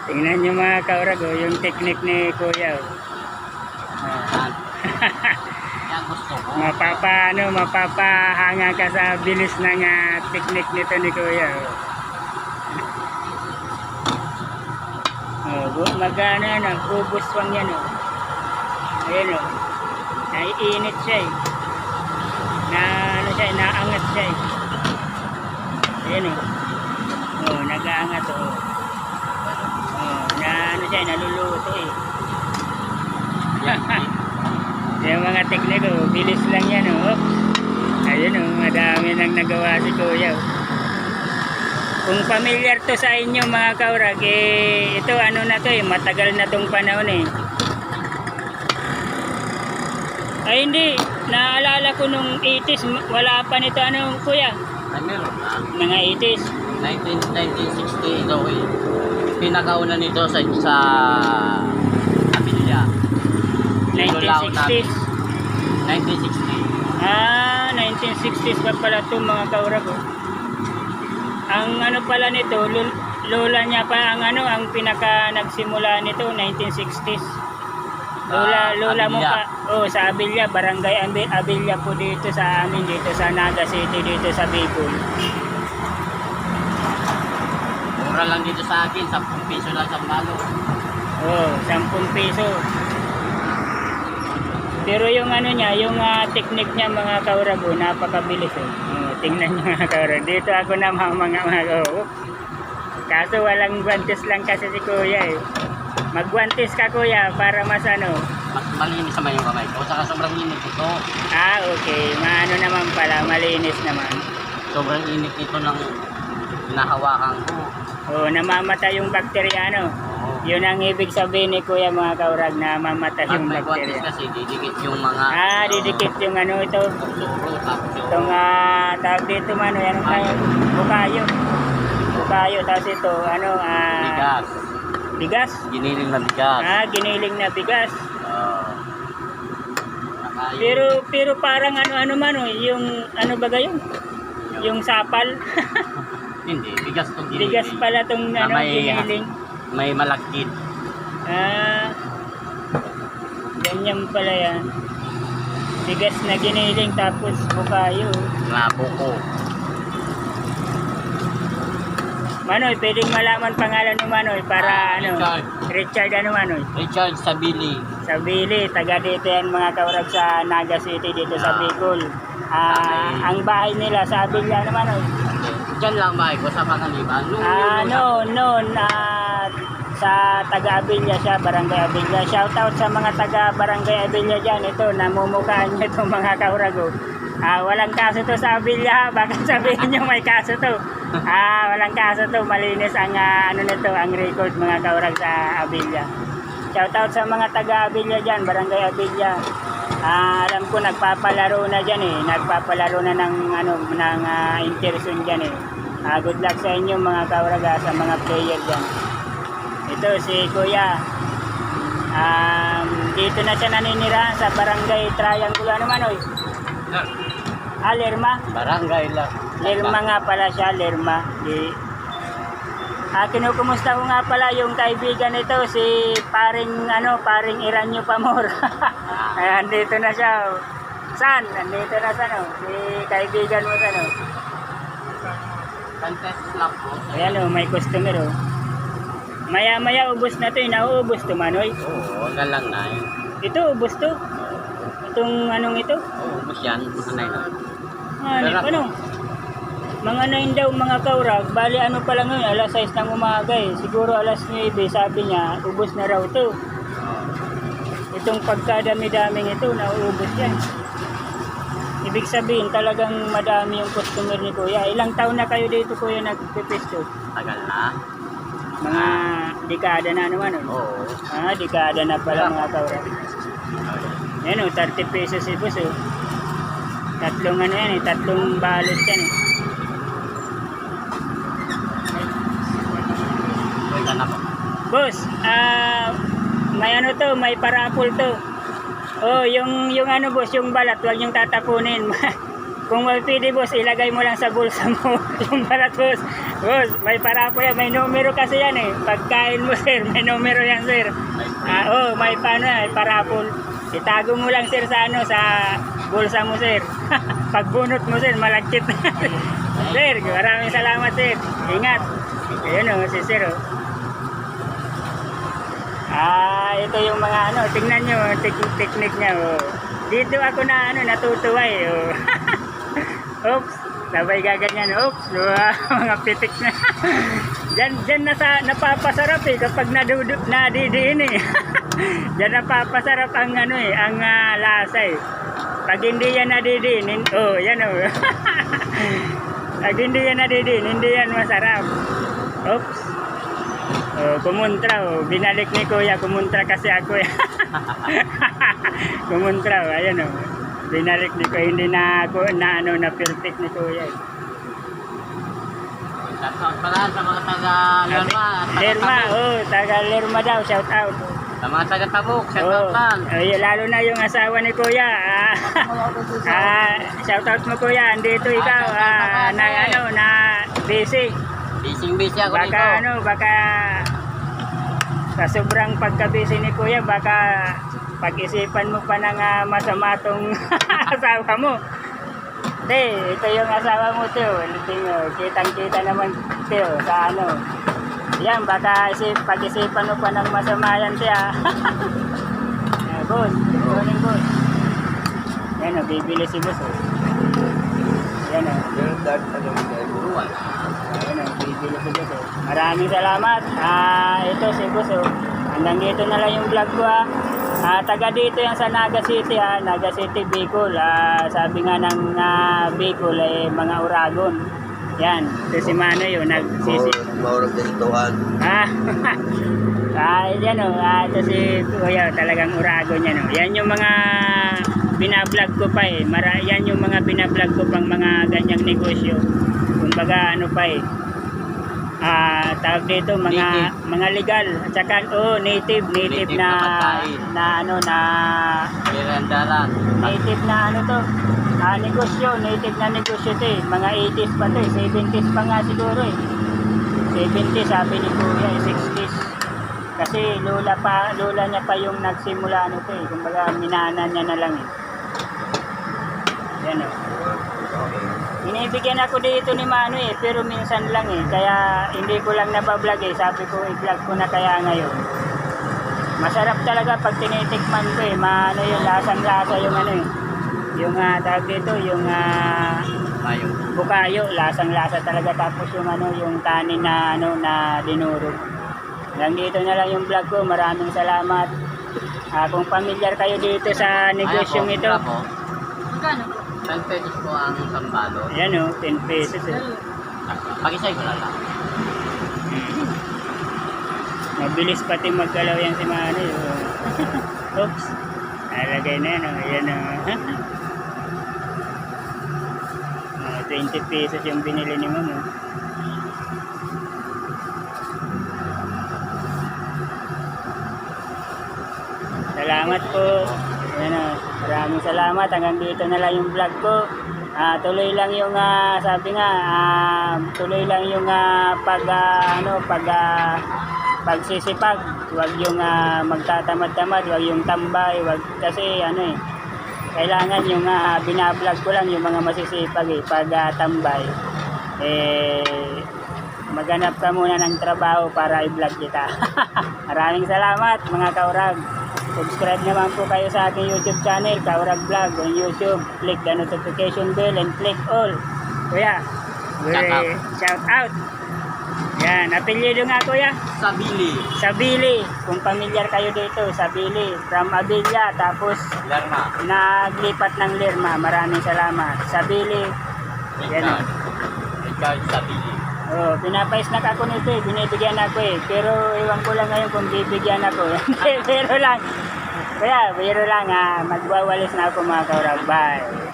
Tingnan nyo mga kaurag, oh, yung technique ni Kuya. Oh. Yan gusto ko. Mapapahanga ka sa bilis ng technique nito ni Kuya. Magana yan, ubuswang yan. Ayan o. Naiinit siya eh. Naangat siya eh. Ayan o. Nag-aangat o. Naluluto eh. Yung mga tekniko, bilis lang yan o. Ayun o, madami nang nagawa si Kuya. Kung familiar to sa inyo mga kaurag, ito ano na to eh, matagal na tong panahon eh. Ay hindi, naalala ko nung 80s, wala pa nito ano Kuya? Ay meron na. Mga 80s. 1960 daw eh. Pinakauna nito sa Abilya. 1960s. 1960. 1960s pa pala ito mga kaurag oh. Ang ano pala nito, lola niya pa ang pinaka nagsimula nito 1960s. Lola mo pa. Oh, sa Abilya, Barangay Abilya po dito sa amin dito sa Naga City dito sa Bicol. Mura lang dito sa akin, 10 piso lang sa malo. Oh, 10 piso. Pero yung ano niya, yung technique niya mga kaurago, napakabilis eh. Tingnan niyo mga kaurag. Dito ako na mga kaso walang guantes lang kasi si Kuya eh. Magguantes ka Kuya para mas ano. Mas malinis naman yung kamay ko. Saka sobrang init ito. Okay. Maano naman pala. Malinis naman. Sobrang init ito ng hinahawakan ko. Namamatay yung bakterya ano. Yun ang ibig sabihin ni Kuya mga kaurag, na mamatay yung bakterya. Pag may guantes kasi didikit yung mga didikit yung ano ito. Itong tawag dito man, yan ang bukayo. Bukayo, tapos ito, bigas. Bigas? Giniling na bigas. Giniling na bigas. Pero parang ano man, yung ano ba gayon? Yung sapal. Hindi, bigas tong giniling. Bigas pala tong giniling. May malagkit. Ganyan pala yan. Bigas na giniling tapos bukayo. Buko. Manoy, pwedeng malaman pangalan mo Manoy para Richard Manoy? Richard Sabili. Sabili, taga dito yan mga kaurag sa Naga City dito sa Bicol. Ang bahay nila sa Abilya naman Manoy. Diyan lang bahay ko sa Pangaliban. Sa taga Abilya siya, Barangay Abilya. Shout out sa mga taga Barangay Abilya dyan. Ito, namumukhaan nyo itong mga kaurago. Walang kaso to sa Abilya, baka sabihin nyo may kaso to. Walang kaso to, malinis ang nito, ang record mga kaurag sa Abilya. Shout out sa mga taga Abilya dyan, Barangay Abilya. Alam ko nagpapalaro na dyan eh, nagpapalaro na ng interson dyan eh. Good luck sa inyo mga kaurag sa mga player dyan. Ito si Kuya. Dito na siya naninira sa Barangay Triangle Manoy? Lerma? Barangay lang. Lerma nga pala siya, Lerma. Kinukumusta ko nga pala yung kaibigan nito, si paring Iranyo Pamor. Ayan, dito na siya. San? Nandito na siya, si kaibigan mo sa Contest lang po. Ayan may customer Maya ubos na to, nauubos to Manoy. Oo, galang na yun. Ito, ubos to. Itong ito? Oo, ubos yan. Manay na. Mga 9 daw mga kaurag, bali pa lang yun, alas 6 ng umaga eh. Siguro alas 9, sabi niya, ubos na raw to. Itong pagkadami-daming ito, nauubos yan. Ibig sabihin, talagang madami yung customer ni Kuya. Ilang taon na kayo dito Kuya nagpipisto? Tagal na. Mga dekada na naman Oo. Dekada na pala mga kaurag. Yan 30 pesos si boss Tatlong tatlong balot yan Boss, may parapol to. Yung boss, yung balat, huwag yung tatapunin. Kung pwede boss, ilagay mo lang sa bulsa mo yung balat boss. Boss, may parapol yan. May numero kasi yan eh. Pagkain mo, sir, may numero yan, sir. May may parapol. Itago mo lang, sir, sa sa bulsa mo, sir. Pagbunot mo, sir, malagkit. Sir, maraming salamat, sir. Ingat. Ayun si sir, ito yung mga tingnan nyo, technique niya, Dito ako natutuwa eh, Oops, sabay gaganyan, oops, mga pitik na. Diyan napapasarap eh, kapag nadidiin eh. Diyan napapasarap ang ang lasa eh. Pag hindi yan nadidiin, yan Pag hindi yan nadidiin, hindi yan masarap. Oops. Kumuntra, binalik ni Kuya, kumuntra kasi ako eh. Kumuntra, ayan binalik ni Kuya, hindi na ako na perfect ni Kuya. Shoutout pala sa mga taga Lerma. Lerma, taga Lerma daw, shout out. Sa mga taga Tabuk, shoutout lang. Lalo na yung asawa ni Kuya. Shout out mo Kuya, andito ikaw, na busy. Busy ako dito. Baka sa sobrang pagka-busy ni Kuya, baka pag-isipan mo pa ng masama tong asawa mo. Ito yung asawa mo, Teo. Kitang-kita naman, Teo, sa Yan, baka pag-isipan mo pa ng masama yan, siya. Boss, good morning, boss. Yan bibili si boss. Yan bibili si boss. Maraming salamat. Ito si boss. Hanggang dito na lang yung vlog ko taga dito yan sa Naga City Naga City, Bicol. Sabi nga ng Bicol mga Uragon. Yan, ito si Mano yun nagsisi. Maurag na ituan. Yan ito si Kuya, talagang Uragon yan Yan yung mga binablog ko pa yan yung mga binablog ko pang mga ganyang negosyo. Kumbaga tawag dito mga legal at saka native na native na negosyo, native na negosyo mga 80s pa 70s pa nga siguro 70s sabi ni Kuya 60s kasi lola niya pa yung nagsimula kumbaga minana niya na lang yan Binibigyan ako dito ni Mano pero minsan lang kaya hindi ko lang nabablog sabi ko i-vlog ko na kaya ngayon. Masarap talaga pag tinitikman ko Mano yung lasang-lasa yung yung tawag dito yung bukayo, lasang-lasa talaga tapos yung yung kanin na na dinurog. Hanggang dito na lang yung vlog ko. Maraming salamat. Kung pamilyar kayo dito sa negosyong ito. Magkano? 10 pesos po ang sambalo. Yan 10 pesos Pag-isay ko lang. Mabilis pati maggalaw yan si Mano Oops. Nalagay na yan yan 20 pesos yung binili ni Mamo. Salamat po. Maraming salamat. Hanggang dito na lang yung vlog ko. Tuloy lang yung sabi nga tuloy lang yung pagsisipag. Huwag yung magtatamad-tamad, huwag yung tambay, huwag kasi kailangan yung binablog ko lang yung mga masisipag pag tambay maghanap ka muna ng trabaho para i-vlog kita. Maraming salamat mga kaurag. Subscribe naman po kayo sa aking YouTube channel, Kaurag Vlog on YouTube. Click the notification bell and click all. Kuya, shout out. Yan, apelyido nga Kuya? Sabili. Kung pamilyar kayo dito, Sabili. From Abilia, tapos Lerma. Naglipat ng Lerma. Maraming salamat. Sabili. Yan. Richard Sabili. Pinapaisnak ako nito binibigyan ako pero iwan ko lang ngayon kung bibigyan ako pero lang magwawalis na ako mga kaurag. Bye.